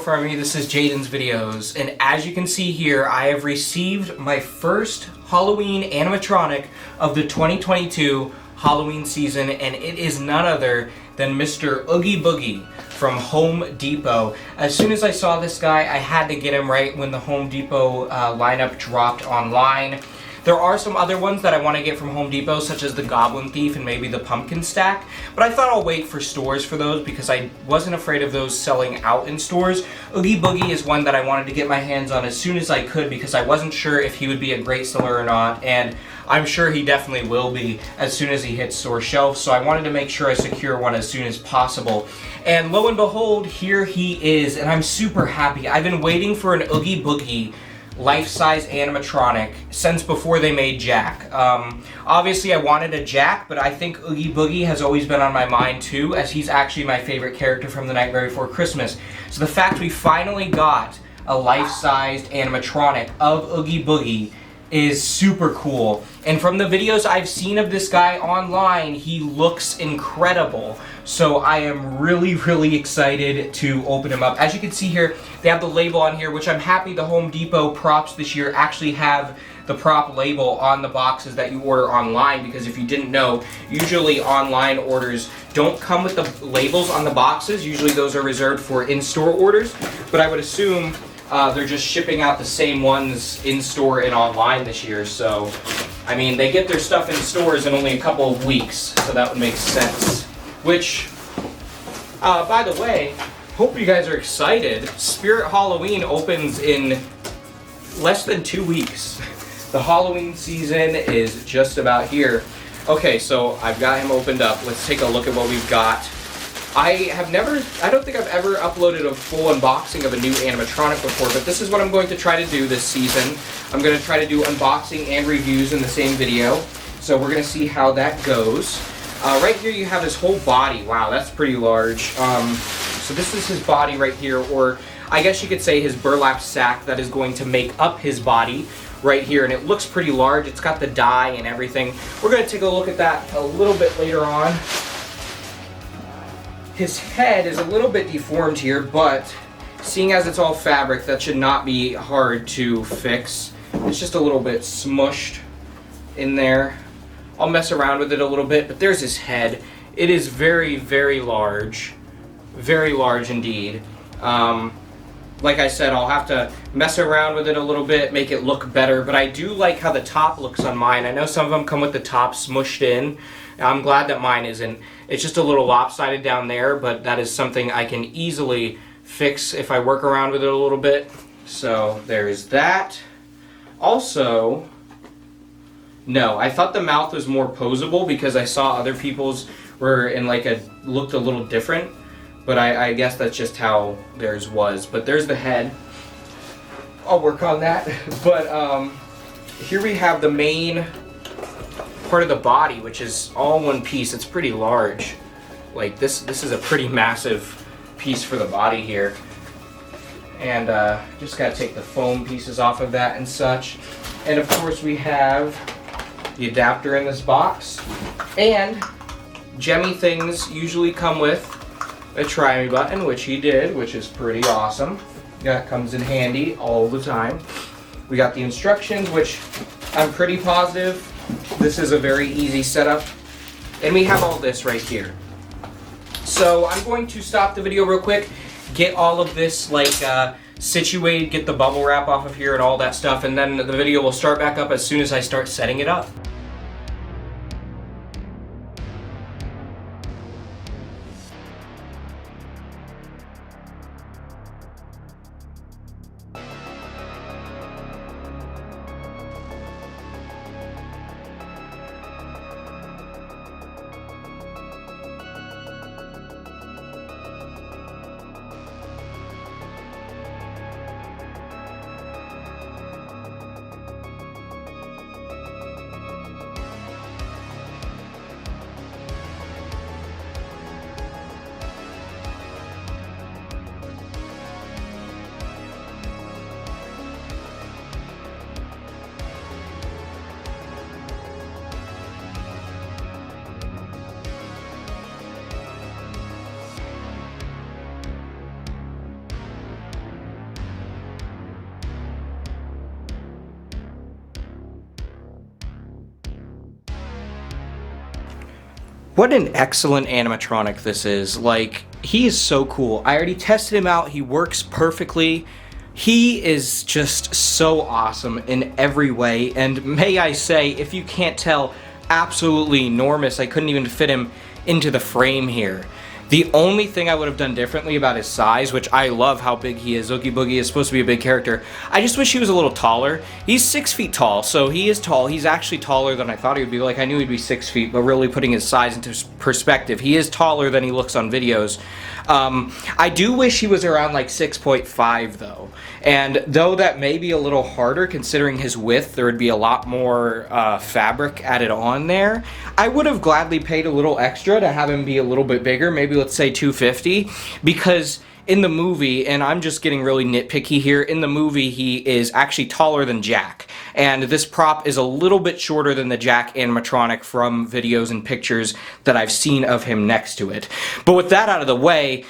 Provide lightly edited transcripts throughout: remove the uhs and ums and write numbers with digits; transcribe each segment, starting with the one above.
from me. This is Jaden's Videos, and as you can see here, I have received my first Halloween animatronic of the 2022 Halloween season, and it is none other than Mr. Oogie Boogie from Home Depot. As soon as I saw this guy, I had to get him right when the Home Depot lineup dropped online. There are some other ones that I want to get from Home Depot, such as the Goblin Thief and maybe the Pumpkin Stack, but I thought I'll wait for stores for those because I wasn't afraid of those selling out in stores. Oogie Boogie is one that I wanted to get my hands on as soon as I could because I wasn't sure if he would be a great seller or not, and I'm sure he definitely will be as soon as he hits store shelves, so I wanted to make sure I secure one as soon as possible. And lo and behold, here he is, and I'm super happy. I've been waiting for an Oogie Boogie life-size animatronic since before they made Jack. Obviously I wanted a Jack, but I think Oogie Boogie has always been on my mind too, as he's actually my favorite character from The Nightmare Before Christmas. So the fact we finally got a life-sized animatronic of Oogie Boogie is super cool. And from the videos I've seen of this guy online, he looks incredible. So I am really excited to open him up. As you can see here, they have the label on here, which I'm happy the Home Depot props this year actually have the prop label on the boxes that you order online, because if you didn't know, usually online orders don't come with the labels on the boxes. Usually those are reserved for in-store orders, but I would assume they're just shipping out the same ones in-store and online this year. So, I mean, they get their stuff in stores in only a couple of weeks, so that would make sense. Which, by the way, hope you guys are excited. Spirit Halloween opens in less than 2 weeks. The Halloween season is just about here. Okay, so I've got him opened up. Let's take a look at what we've got. I don't think I've ever uploaded a full unboxing of a new animatronic before, but this is what I'm going to try to do this season. I'm going to try to do unboxing and reviews in the same video, so we're going to see how that goes. Right here you have his whole body. Wow, that's pretty large. So this is his body right here, or I guess you could say his burlap sack that is going to make up his body right here, and it looks pretty large. It's got the dye and everything. We're going to take a look at that a little bit later on. His head is a little bit deformed here, but seeing as it's all fabric, that should not be hard to fix. It's just a little bit smushed in there. I'll mess around with it a little bit, but there's his head. It is very large. Very large indeed. Like I said, I'll have to mess around with it a little bit, make it look better, but I do like how the top looks on mine. I know some of them come with the top smushed in. I'm glad that mine isn't. It's just a little lopsided down there, but that is something I can easily fix if I work around with it a little bit. So there's that. Also, no, I thought the mouth was more posable because I saw other people's were in like looked a little different, but I guess that's just how theirs was. But there's the head. I'll work on that. But here we have the main part of the body, which is all in one piece. It's pretty large. Like this is a pretty massive piece for the body here. And just gotta take the foam pieces off of that and such. And of course we have the adapter in this box. And Jemmy things usually come with a try me button, which he did, which is pretty awesome. That comes in handy all the time. We got the instructions, which I'm pretty positive this is a very easy setup. And we have all this right here. So I'm going to stop the video real quick, get all of this situated, get the bubble wrap off of here and all that stuff, and then the video will start back up as soon as I start setting it up. What an excellent animatronic this is. Like, he is so cool. I already tested him out. He works perfectly. He is just so awesome in every way. And may I say, if you can't tell, absolutely enormous. I couldn't even fit him into the frame here. The only thing I would have done differently about his size, which I love how big he is. Oogie Boogie is supposed to be a big character. I just wish he was a little taller. He's 6 feet tall, so he is tall. He's actually taller than I thought he would be. Like, I knew he'd be 6 feet, but really putting his size into perspective, he is taller than he looks on videos. I do wish he was around like 6.5 though. And though that may be a little harder considering his width, there would be a lot more fabric added on there. I would have gladly paid a little extra to have him be a little bit bigger, maybe let's say $250, because in the movie, and I'm just getting really nitpicky here, in the movie he is actually taller than Jack. And this prop is a little bit shorter than the Jack animatronic from videos and pictures that I've seen of him next to it. But with that out of the way,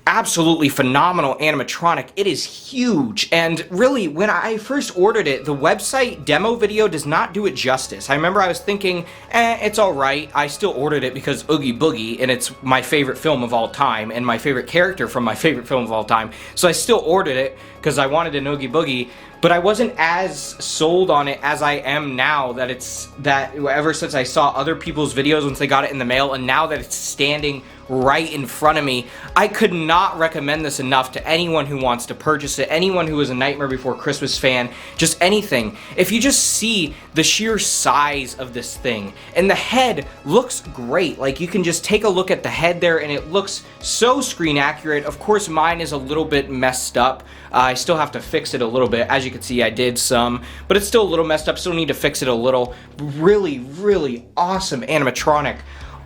absolutely phenomenal animatronic. It is huge, and really when I first ordered it, the website demo video does not do it justice. I remember I was thinking, it's alright. I still ordered it because Oogie Boogie, and it's my favorite film of all time and my favorite character from my favorite film of all time, so I still ordered it because I wanted an Oogie Boogie. But I wasn't as sold on it as I am now, that ever since I saw other people's videos once they got it in the mail, and now that it's standing right in front of me, I could not recommend this enough to anyone who wants to purchase it, anyone who is a Nightmare Before Christmas fan, just anything. If you just see the sheer size of this thing, and the head looks great. Like, you can just take a look at the head there and it looks so screen accurate. Of course mine is a little bit messed up. I still have to fix it a little bit. As you can see, I did some, but it's still a little messed up, still need to fix it a little. Really, really awesome animatronic.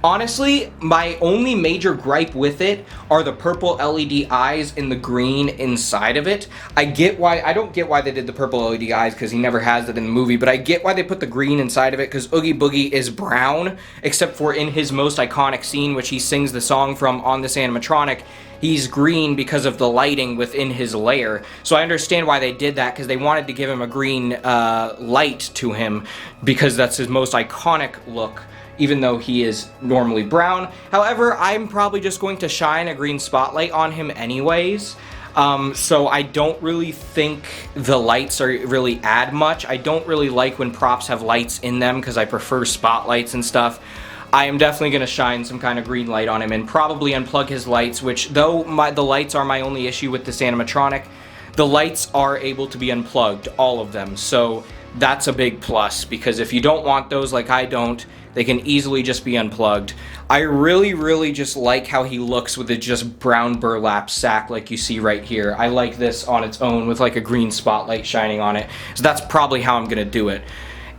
Honestly, my only major gripe with it are the purple LED eyes and the green inside of it. I don't get why they did the purple LED eyes, because he never has it in the movie, but I get why they put the green inside of it, because Oogie Boogie is brown, except for in his most iconic scene, which he sings the song from on this animatronic. He's green because of the lighting within his lair. So I understand why they did that, because they wanted to give him a green light to him, because that's his most iconic look, even though he is normally brown. However, I'm probably just going to shine a green spotlight on him anyways. So I don't really think the lights really add much. I don't really like when props have lights in them, because I prefer spotlights and stuff. I am definitely going to shine some kind of green light on him and probably unplug his lights, which though the lights are my only issue with this animatronic, the lights are able to be unplugged, all of them. So that's a big plus, because if you don't want those like I don't, they can easily just be unplugged. I really, really just like how he looks with a just brown burlap sack like you see right here. I like this on its own with like a green spotlight shining on it. So that's probably how I'm going to do it.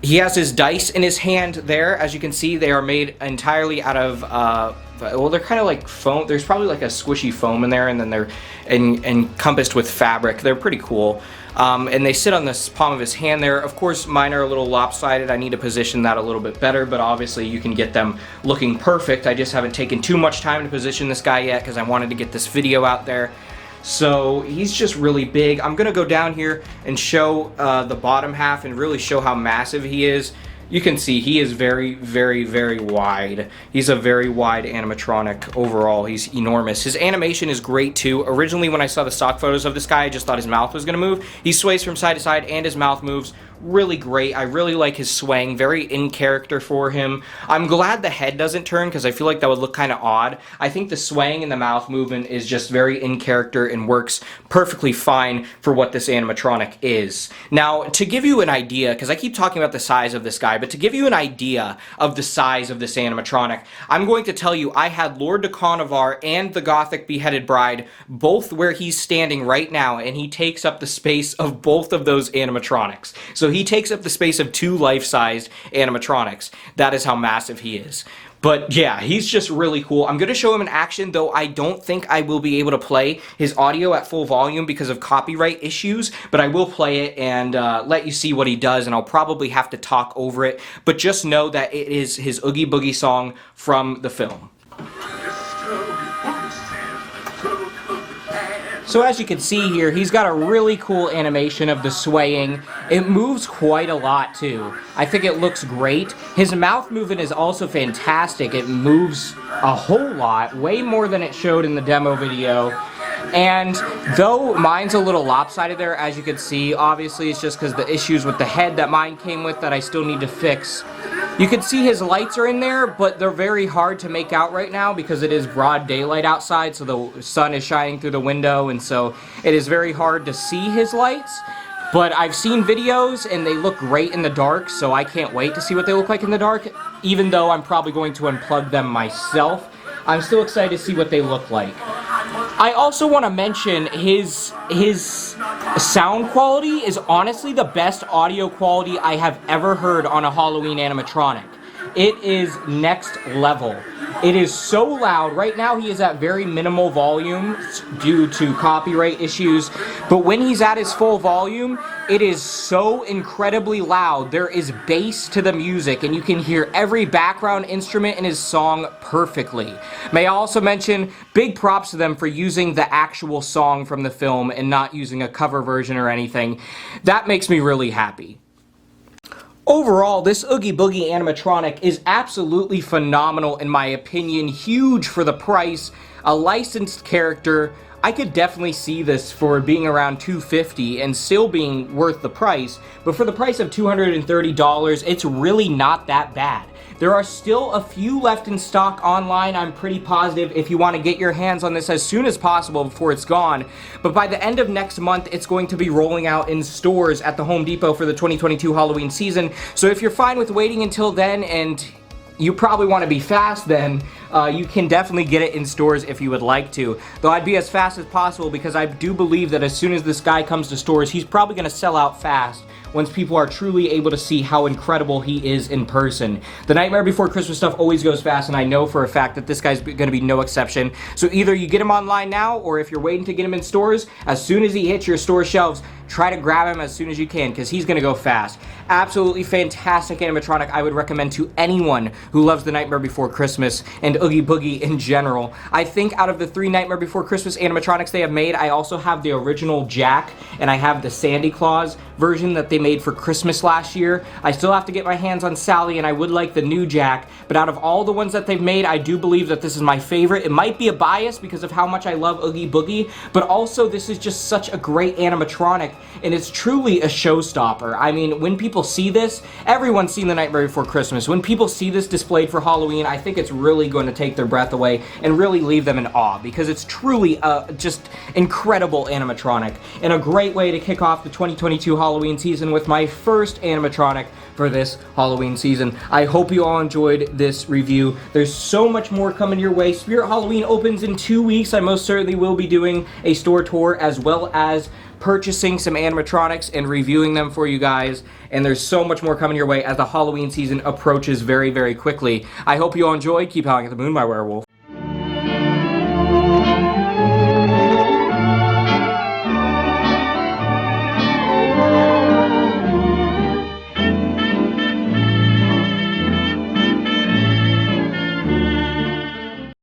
He has his dice in his hand there. As you can see, they are made entirely out of, well, they're kind of like foam. There's probably like a squishy foam in there, and then they're encompassed with fabric. They're pretty cool. And they sit on the palm of his hand there. Of course, mine are a little lopsided. I need to position that a little bit better, but obviously you can get them looking perfect. I just haven't taken too much time to position this guy yet, because I wanted to get this video out there. So he's just really big. I'm going to go down here and show the bottom half and really show how massive he is. You can see he is very, very, very wide. He's a very wide animatronic overall. He's enormous. His animation is great too. Originally when I saw the stock photos of this guy, I just thought his mouth was going to move. He sways from side to side and his mouth moves. Really great. I really like his swaying. Very in character for him. I'm glad the head doesn't turn, because I feel like that would look kind of odd. I think the swaying and the mouth movement is just very in character and works perfectly fine for what this animatronic is. Now, to give you an idea, because I keep talking about the size of this guy, but to give you an idea of the size of this animatronic, I'm going to tell you I had Lord de Conavar and the Gothic Beheaded Bride both where he's standing right now, and he takes up the space of both of those animatronics. So he takes up the space of two life-sized animatronics. That is how massive he is. But yeah, he's just really cool. I'm going to show him in action, though I don't think I will be able to play his audio at full volume because of copyright issues, but I will play it and let you see what he does, and I'll probably have to talk over it. But just know that it is his Oogie Boogie song from the film. So as you can see here, he's got a really cool animation of the swaying, It moves quite a lot too. I think it looks great. His mouth movement is also fantastic. It moves a whole lot, way more than it showed in the demo video. And though mine's a little lopsided there, as you can see, obviously it's just because the issues with the head that mine came with that I still need to fix. You can see his lights are in there, but they're very hard to make out right now because it is broad daylight outside, so the sun is shining through the window, and so it is very hard to see his lights. But I've seen videos and they look great in the dark, so I can't wait to see what they look like in the dark. Even though I'm probably going to unplug them myself, I'm still excited to see what they look like. I also want to mention his sound quality is honestly the best audio quality I have ever heard on a Halloween animatronic. It is next level. It is so loud. Right now he is at very minimal volume due to copyright issues, but when he's at his full volume, it is so incredibly loud. There is bass to the music, and you can hear every background instrument in his song perfectly. May I also mention, big props to them for using the actual song from the film and not using a cover version or anything. That makes me really happy. Overall, this Oogie Boogie animatronic is absolutely phenomenal in my opinion, huge for the price, a licensed character. I could definitely see this for being around $250 and still being worth the price, but for the price of $230, it's really not that bad. There are still a few left in stock online, I'm pretty positive, if you want to get your hands on this as soon as possible before it's gone. But by the end of next month, it's going to be rolling out in stores at the Home Depot for the 2022 Halloween season. So if you're fine with waiting until then, and you probably want to be fast then, you can definitely get it in stores if you would like to. Though I'd be as fast as possible because I do believe that as soon as this guy comes to stores, he's probably going to sell out fast once people are truly able to see how incredible he is in person. The Nightmare Before Christmas stuff always goes fast, and I know for a fact that this guy's going to be no exception. So either you get him online now, or if you're waiting to get him in stores, as soon as he hits your store shelves, try to grab him as soon as you can, because he's going to go fast. Absolutely fantastic animatronic I would recommend to anyone who loves The Nightmare Before Christmas and Oogie Boogie in general. I think out of the 3 Nightmare Before Christmas animatronics they have made, I also have the original Jack, and I have the Sandy Claus version that they made for Christmas last year. I still have to get my hands on Sally, and I would like the new Jack, but out of all the ones that they've made, I do believe that this is my favorite. It might be a bias because of how much I love Oogie Boogie, but also this is just such a great animatronic, and it's truly a showstopper. I mean, when people see this, everyone's seen The Nightmare Before Christmas. When people see this displayed for Halloween, I think it's really going to take their breath away and really leave them in awe, because it's truly a just incredible animatronic, and a great way to kick off the 2022 Halloween season with my first animatronic for this Halloween season. I hope you all enjoyed this review. There's so much more coming your way. Spirit Halloween opens in 2 weeks. I most certainly will be doing a store tour as well as purchasing some animatronics and reviewing them for you guys, and there's so much more coming your way as the Halloween season approaches very, very quickly. I hope you all enjoyed. Keep howling at the moon, my werewolf.